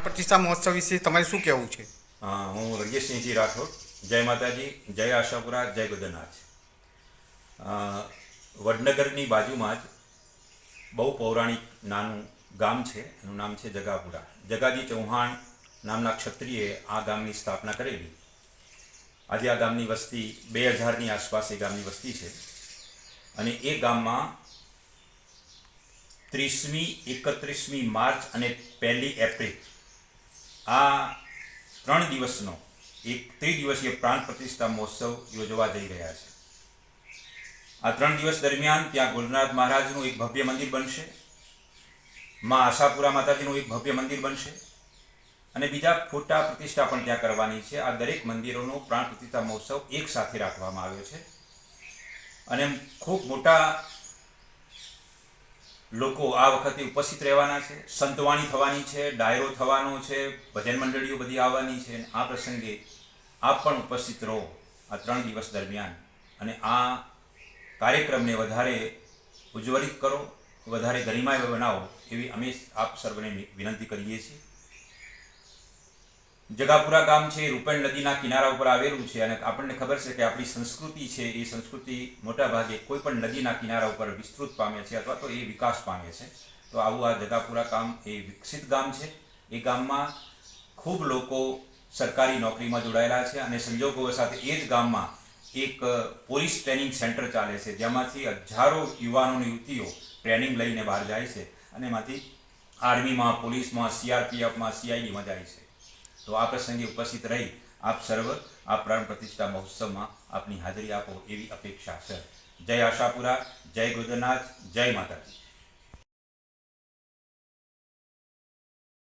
પ્રતિષ્ઠા મહોત્સવ વિશે તમારે શું કહેવું છે? હું રજેશસિંહજી રાઠોડ. જય માતાજી, જય આશાપુરા, જય ગોદરનાથ. વડનગરની બાજુમાં જ બહુ પૌરાણિક નાનું ગામ છે, એનું નામ છે જગાપુરા. જગાજી ચૌહાણ નામના ક્ષત્રિયએ આ ગામની સ્થાપના કરેલી. આજે આ ગામની વસ્તી 2000ની આસપાસ એ ગામની વસ્તી છે. અને એ ગામમાં 30મી, 31મી માર્ચ અને 1લી એપ્રિલ આ 3 દિવસનો એક ત્રિદિવસીય પ્રાણ પ્રતિષ્ઠા મહોત્સવ યોજવા જઈ રહ્યા છે. આ 3 દિવસ દરમિયાન ત્યાં ગોરધનાથ મહારાજનું એક ભવ્ય મંદિર બનશે, માં આશાપુરા માતાજીનું એક ભવ્ય મંદિર બનશે અને બીજા ફોટા પ્રતિષ્ઠા પણ ત્યાં કરવાની છે. આ દરેક મંદિરોનો પ્રાણ પ્રતિષ્ઠા મહોત્સવ એક સાથે રાખવામાં આવ્યો છે અને ખૂબ મોટા લોકો આ વખતે ઉપસ્થિત રહેવાના છે. સંતવાણી થવાની છે, ડાયરો થવાનો છે, ભજન મંડળીઓ બધી આવવાની છે. આ પ્રસંગે આપ પણ ઉપસ્થિત રહો આ 3 દિવસ દરમિયાન અને આ કાર્યક્રમને વધારે ઉજ્જવલિત કરો, વધારે ગરિમામય બનાવો એવી અમે આપ સર્વને વિનંતી કરીએ છીએ. જગાપુરા ગામ છે રૂપેણ નદીના કિનારા ઉપર આવેલું છે અને આપણને ખબર છે કે આપણી સંસ્કૃતિ છે એ સંસ્કૃતિ મોટાભાગે કોઈ પણ નદીના કિનારા ઉપર વિસ્તૃત પામે છે અથવા તો એ વિકાસ પામે છે. તો આવું આ જગાપુરા ગામ એ વિકસિત ગામ છે. એ ગામમાં ખૂબ લોકો સરકારી નોકરીમાં જોડાયેલા છે અને સંજોગો સાથે એ જ ગામમાં એક પોલીસ ટ્રેનિંગ સેન્ટર ચાલે છે, જેમાંથી હજારો યુવાનો અને યુવતીઓ ટ્રેનિંગ લઈને બહાર જાય છે અને એમાંથી આર્મીમાં, પોલીસમાં, CRPFમાં, CIDમાં જાય છે. તો આ પ્રસંગે ઉપસ્થિત રહી આપ સર્વ આ પ્રાણ પ્રતિષ્ઠા મહોત્સવમાં આપની હાજરી આપો એવી અપેક્ષા છે. જય આશાપુરા, જય ગોદરનાથ, જય માતાજી.